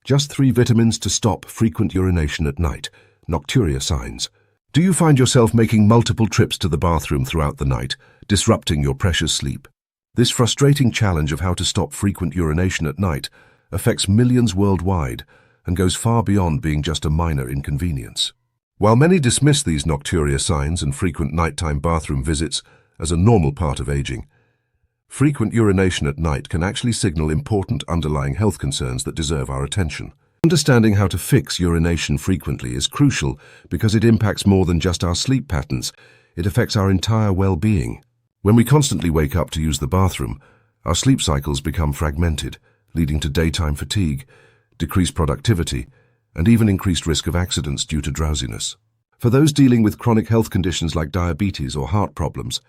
Just 3 vitamins to stop frequent urination at night. Nocturia signs. Do you find yourself making multiple trips to the bathroom throughout the night, disrupting your precious sleep? This frustrating challenge of how to stop frequent urination at night affects millions worldwide and goes far beyond being just a minor inconvenience. While many dismiss these nocturia signs and frequent nighttime bathroom visits as a normal part of aging, frequent urination at night can actually signal important underlying health concerns that deserve our attention. Understanding how to fix urination frequently is crucial because it impacts more than just our sleep patterns. It affects our entire well-being. When we constantly wake up to use the bathroom, our sleep cycles become fragmented, leading to daytime fatigue, decreased productivity, and even increased risk of accidents due to drowsiness. For those dealing with chronic health conditions like diabetes or heart problems,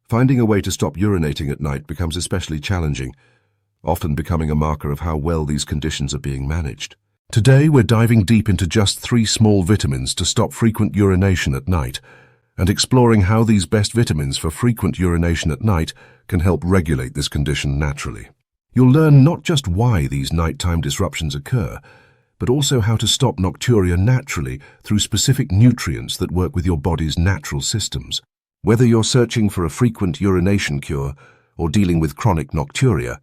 finding a way to stop urinating at night becomes especially challenging, often becoming a marker of how well these conditions are being managed. Today, we're diving deep into just 3 small vitamins to stop frequent urination at night, and exploring how these best vitamins for frequent urination at night can help regulate this condition naturally. You'll learn not just why these nighttime disruptions occur, but also how to stop nocturia naturally through specific nutrients that work with your body's natural systems. Whether you're searching for a frequent urination cure or dealing with chronic nocturia,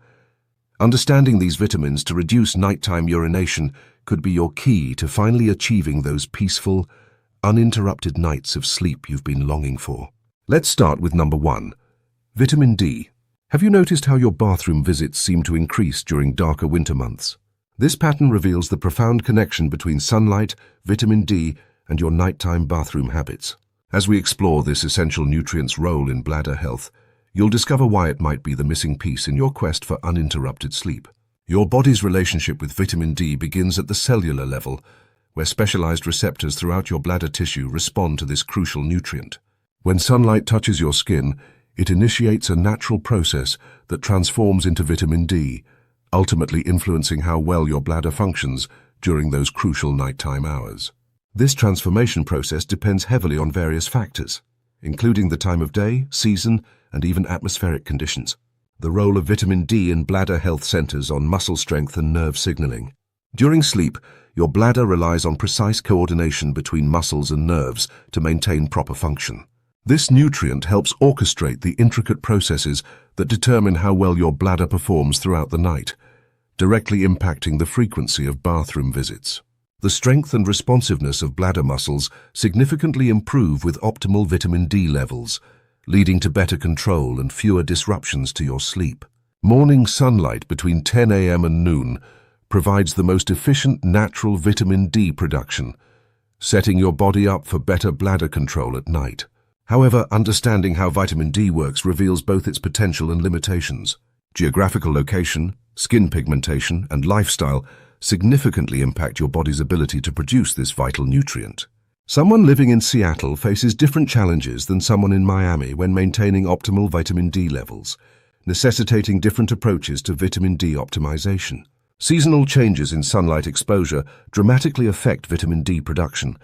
understanding these vitamins to reduce nighttime urination could be your key to finally achieving those peaceful, uninterrupted nights of sleep you've been longing for. Let's start with number 1, vitamin D. Have you noticed how your bathroom visits seem to increase during darker winter months? This pattern reveals the profound connection between sunlight, vitamin D, and your nighttime bathroom habits. As we explore this essential nutrient's role in bladder health, you'll discover why it might be the missing piece in your quest for uninterrupted sleep. Your body's relationship with vitamin D begins at the cellular level, where specialized receptors throughout your bladder tissue respond to this crucial nutrient. When sunlight touches your skin, it initiates a natural process that transforms into vitamin D, ultimately influencing how well your bladder functions during those crucial nighttime hours. This transformation process depends heavily on various factors, including the time of day, season, and even atmospheric conditions. The role of vitamin D in bladder health centers on muscle strength and nerve signaling. During sleep, your bladder relies on precise coordination between muscles and nerves to maintain proper function. This nutrient helps orchestrate the intricate processes that determine how well your bladder performs throughout the night, directly impacting the frequency of bathroom visits. The strength and responsiveness of bladder muscles significantly improve with optimal vitamin D levels, leading to better control and fewer disruptions to your sleep. Morning sunlight between 10 a.m. and noon provides the most efficient natural vitamin D production, setting your body up for better bladder control at night. However, understanding how vitamin D works reveals both its potential and limitations. Geographical location, skin pigmentation, and lifestyle significantly impact your body's ability to produce this vital nutrient. Someone living in Seattle faces different challenges than someone in Miami when maintaining optimal vitamin D levels, necessitating different approaches to vitamin D optimization. Seasonal changes in sunlight exposure dramatically affect vitamin D production,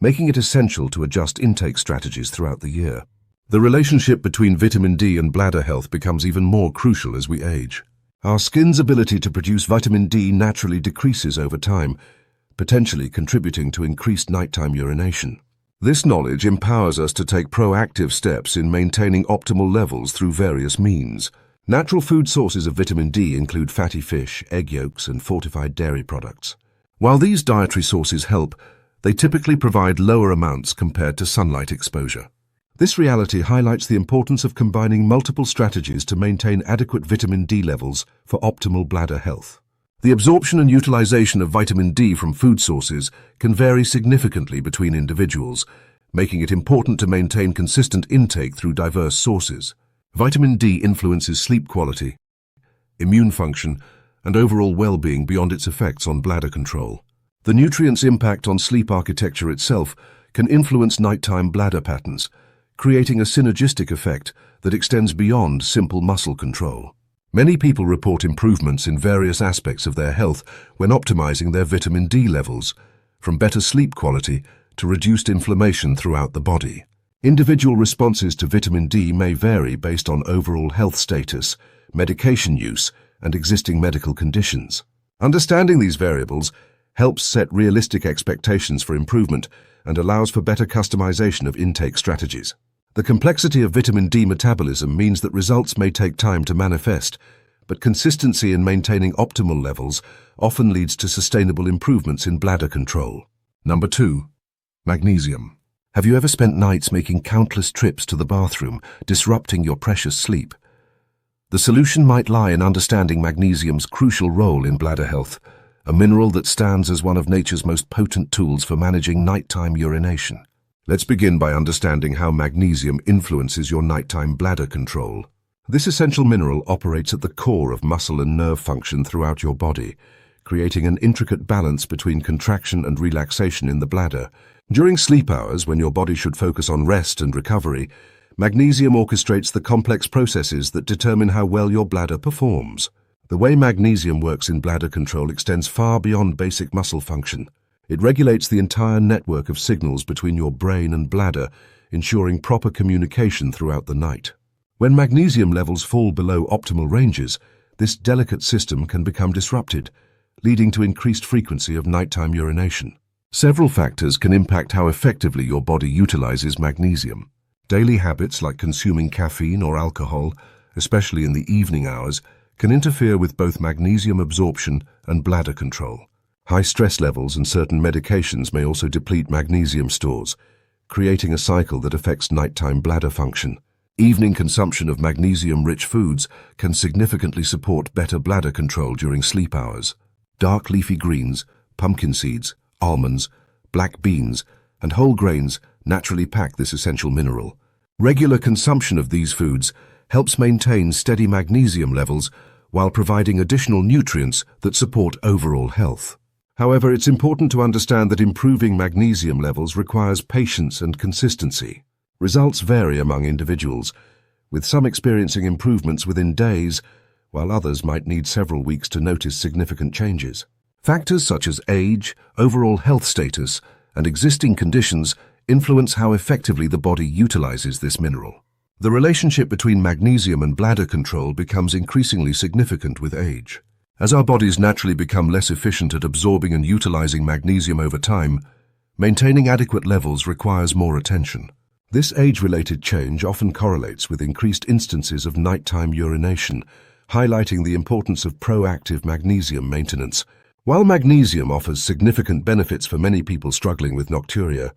making it essential to adjust intake strategies throughout the year. The relationship between vitamin D and bladder health becomes even more crucial as we age. Our skin's ability to produce vitamin D naturally decreases over time, potentially contributing to increased nighttime urination. This knowledge empowers us to take proactive steps in maintaining optimal levels through various means. Natural food sources of vitamin D include fatty fish, egg yolks, and fortified dairy products. While these dietary sources help, they typically provide lower amounts compared to sunlight exposure. This reality highlights the importance of combining multiple strategies to maintain adequate vitamin D levels for optimal bladder health. The absorption and utilization of vitamin D from food sources can vary significantly between individuals, making it important to maintain consistent intake through diverse sources. Vitamin D influences sleep quality, immune function, and overall well-being beyond its effects on bladder control. The nutrient's impact on sleep architecture itself can influence nighttime bladder patterns, creating a synergistic effect that extends beyond simple muscle control. Many people report improvements in various aspects of their health when optimizing their vitamin D levels, from better sleep quality to reduced inflammation throughout the body. Individual responses to vitamin D may vary based on overall health status, medication use, and existing medical conditions. Understanding these variables helps set realistic expectations for improvement and allows for better customization of intake strategies. The complexity of vitamin D metabolism means that results may take time to manifest, but consistency in maintaining optimal levels often leads to sustainable improvements in bladder control. Number 2. Magnesium. Have you ever spent nights making countless trips to the bathroom, disrupting your precious sleep? The solution might lie in understanding magnesium's crucial role in bladder health, a mineral that stands as one of nature's most potent tools for managing nighttime urination. Let's begin by understanding how magnesium influences your nighttime bladder control. This essential mineral operates at the core of muscle and nerve function throughout your body, creating an intricate balance between contraction and relaxation in the bladder. During sleep hours, when your body should focus on rest and recovery, magnesium orchestrates the complex processes that determine how well your bladder performs. The way magnesium works in bladder control extends far beyond basic muscle function. It regulates the entire network of signals between your brain and bladder, ensuring proper communication throughout the night. When magnesium levels fall below optimal ranges, this delicate system can become disrupted, leading to increased frequency of nighttime urination. Several factors can impact how effectively your body utilizes magnesium. Daily habits like consuming caffeine or alcohol, especially in the evening hours, can interfere with both magnesium absorption and bladder control. High stress levels and certain medications may also deplete magnesium stores, creating a cycle that affects nighttime bladder function. Evening consumption of magnesium-rich foods can significantly support better bladder control during sleep hours. Dark leafy greens, pumpkin seeds, almonds, black beans, and whole grains naturally pack this essential mineral. Regular consumption of these foods helps maintain steady magnesium levels while providing additional nutrients that support overall health. However, it's important to understand that improving magnesium levels requires patience and consistency. Results vary among individuals, with some experiencing improvements within days, while others might need several weeks to notice significant changes. Factors such as age, overall health status, and existing conditions influence how effectively the body utilizes this mineral. The relationship between magnesium and bladder control becomes increasingly significant with age. As our bodies naturally become less efficient at absorbing and utilizing magnesium over time, maintaining adequate levels requires more attention. This age-related change often correlates with increased instances of nighttime urination, highlighting the importance of proactive magnesium maintenance. While magnesium offers significant benefits for many people struggling with nocturia,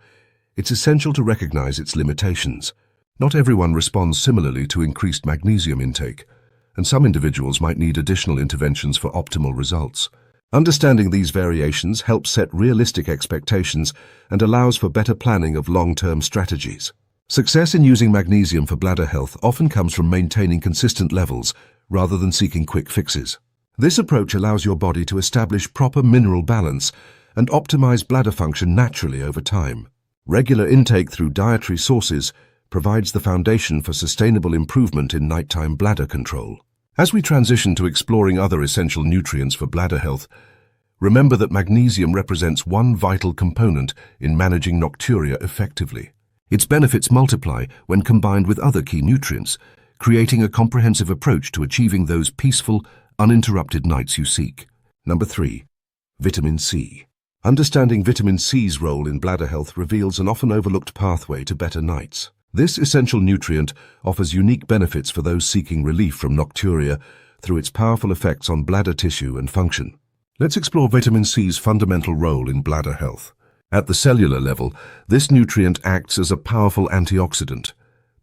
it's essential to recognize its limitations. Not everyone responds similarly to increased magnesium intake, and some individuals might need additional interventions for optimal results. Understanding these variations helps set realistic expectations and allows for better planning of long-term strategies. Success in using magnesium for bladder health often comes from maintaining consistent levels rather than seeking quick fixes. This approach allows your body to establish proper mineral balance and optimize bladder function naturally over time. Regular intake through dietary sources provides the foundation for sustainable improvement in nighttime bladder control. As we transition to exploring other essential nutrients for bladder health, remember that magnesium represents one vital component in managing nocturia effectively. Its benefits multiply when combined with other key nutrients, creating a comprehensive approach to achieving those peaceful, uninterrupted nights you seek. Number 3. Vitamin C. Understanding vitamin C's role in bladder health reveals an often overlooked pathway to better nights. This essential nutrient offers unique benefits for those seeking relief from nocturia through its powerful effects on bladder tissue and function. Let's explore vitamin C's fundamental role in bladder health. At the cellular level, this nutrient acts as a powerful antioxidant,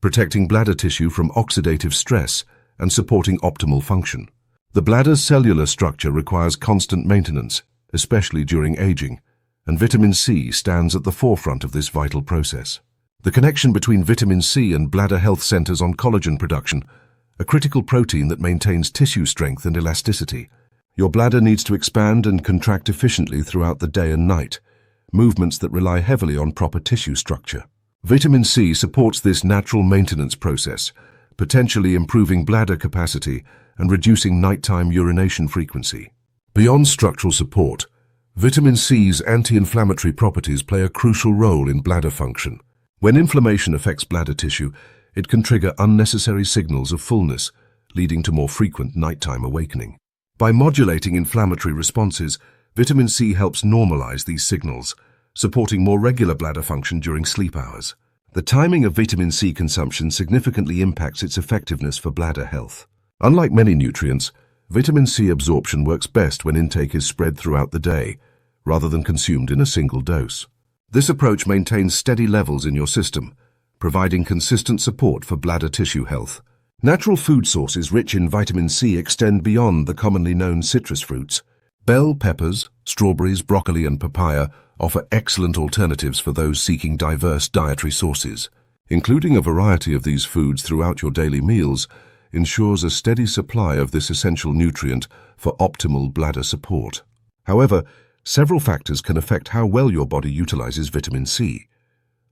protecting bladder tissue from oxidative stress and supporting optimal function. The bladder's cellular structure requires constant maintenance, especially during aging, and vitamin C stands at the forefront of this vital process. The connection between vitamin C and bladder health centers on collagen production, a critical protein that maintains tissue strength and elasticity. Your bladder needs to expand and contract efficiently throughout the day and night, movements that rely heavily on proper tissue structure. Vitamin C supports this natural maintenance process, potentially improving bladder capacity and reducing nighttime urination frequency. Beyond structural support, vitamin C's anti-inflammatory properties play a crucial role in bladder function. When inflammation affects bladder tissue, it can trigger unnecessary signals of fullness, leading to more frequent nighttime awakening. By modulating inflammatory responses, vitamin C helps normalize these signals, supporting more regular bladder function during sleep hours. The timing of vitamin C consumption significantly impacts its effectiveness for bladder health. Unlike many nutrients, vitamin C absorption works best when intake is spread throughout the day, rather than consumed in a single dose. This approach maintains steady levels in your system, providing consistent support for bladder tissue health. Natural food sources rich in vitamin C extend beyond the commonly known citrus fruits. Bell peppers, strawberries, broccoli, and papaya offer excellent alternatives for those seeking diverse dietary sources. Including a variety of these foods throughout your daily meals ensures a steady supply of this essential nutrient for optimal bladder support. However, several factors can affect how well your body utilizes vitamin C.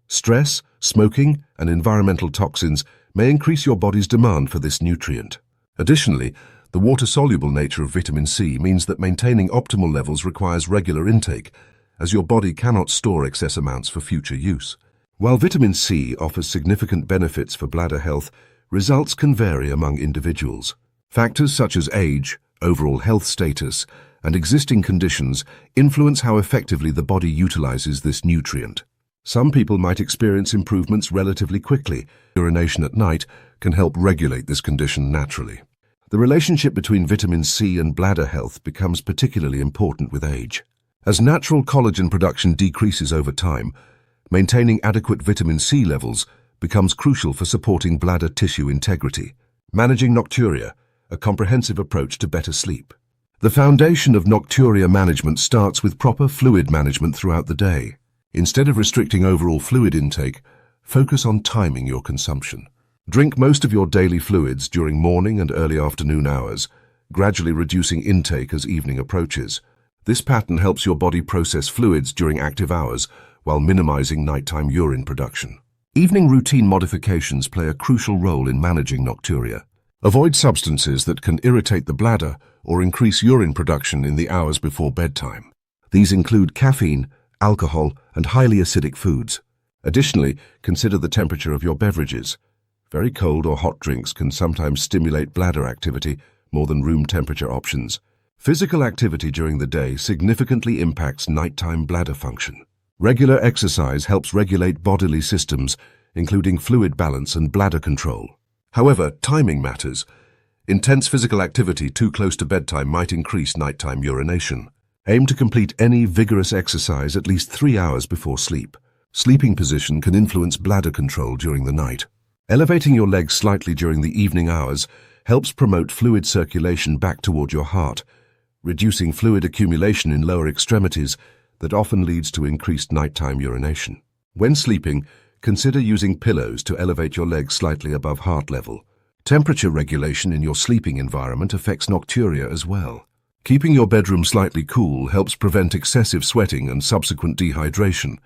Stress, smoking, and environmental toxins may increase your body's demand for this nutrient. Additionally, the water-soluble nature of vitamin C means that maintaining optimal levels requires regular intake, as your body cannot store excess amounts for future use. While vitamin C offers significant benefits for bladder health, results can vary among individuals. Factors such as age, overall health status, and existing conditions influence how effectively the body utilizes this nutrient. Some people might experience improvements relatively quickly. Urination at night can help regulate this condition naturally. The relationship between vitamin C and bladder health becomes particularly important with age. As natural collagen production decreases over time, maintaining adequate vitamin C levels becomes crucial for supporting bladder tissue integrity. Managing nocturia, a comprehensive approach to better sleep. The foundation of nocturia management starts with proper fluid management throughout the day. Instead of restricting overall fluid intake, focus on timing your consumption. Drink most of your daily fluids during morning and early afternoon hours, gradually reducing intake as evening approaches. This pattern helps your body process fluids during active hours while minimizing nighttime urine production. Evening routine modifications play a crucial role in managing nocturia. Avoid substances that can irritate the bladder or increase urine production in the hours before bedtime. These include caffeine, alcohol, and highly acidic foods. Additionally, consider the temperature of your beverages. Very cold or hot drinks can sometimes stimulate bladder activity more than room temperature options. Physical activity during the day significantly impacts nighttime bladder function. Regular exercise helps regulate bodily systems, including fluid balance and bladder control. However, timing matters. Intense physical activity too close to bedtime might increase nighttime urination. Aim to complete any vigorous exercise at least 3 hours before sleep. Sleeping position can influence bladder control during the night. Elevating your legs slightly during the evening hours helps promote fluid circulation back toward your heart, reducing fluid accumulation in lower extremities that often leads to increased nighttime urination. When sleeping, consider using pillows to elevate your legs slightly above heart level. Temperature regulation in your sleeping environment affects nocturia as well. Keeping your bedroom slightly cool helps prevent excessive sweating and subsequent dehydration,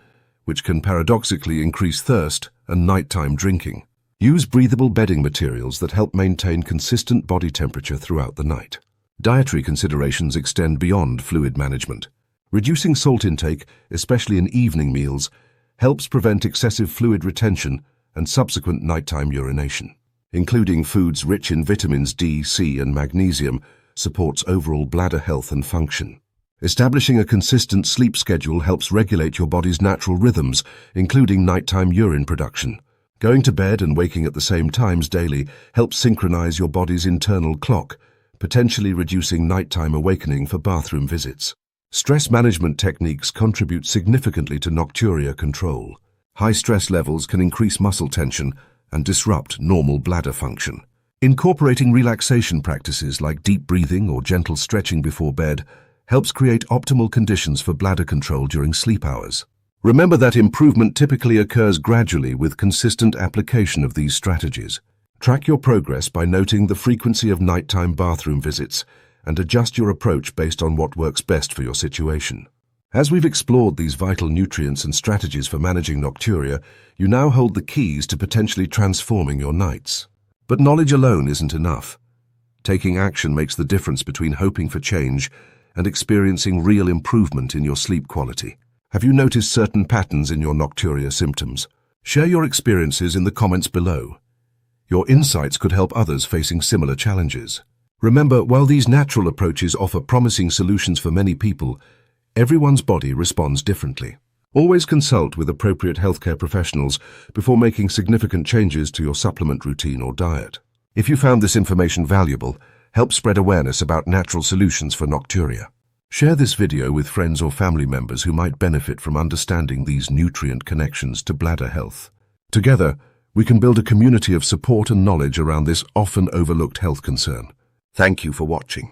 which can paradoxically increase thirst and nighttime drinking. Use breathable bedding materials that help maintain consistent body temperature throughout the night. Dietary considerations extend beyond fluid management. Reducing salt intake, especially in evening meals, helps prevent excessive fluid retention and subsequent nighttime urination. Including foods rich in vitamins D, C, and magnesium supports overall bladder health and function. Establishing a consistent sleep schedule helps regulate your body's natural rhythms, including nighttime urine production. Going to bed and waking at the same times daily helps synchronize your body's internal clock, potentially reducing nighttime awakening for bathroom visits. Stress management techniques contribute significantly to nocturia control. High stress levels can increase muscle tension and disrupt normal bladder function. Incorporating relaxation practices like deep breathing or gentle stretching before bed helps create optimal conditions for bladder control during sleep hours. Remember that improvement typically occurs gradually with consistent application of these strategies. Track your progress by noting the frequency of nighttime bathroom visits and adjust your approach based on what works best for your situation. As we've explored these vital nutrients and strategies for managing nocturia, you now hold the keys to potentially transforming your nights. But knowledge alone isn't enough. Taking action makes the difference between hoping for change and experiencing real improvement in your sleep quality. Have you noticed certain patterns in your nocturia symptoms? Share your experiences in the comments below. Your insights could help others facing similar challenges. Remember, while these natural approaches offer promising solutions for many people, everyone's body responds differently. Always consult with appropriate healthcare professionals before making significant changes to your supplement routine or diet. If you found this information valuable, help spread awareness about natural solutions for nocturia. Share this video with friends or family members who might benefit from understanding these nutrient connections to bladder health. Together, we can build a community of support and knowledge around this often overlooked health concern. Thank you for watching.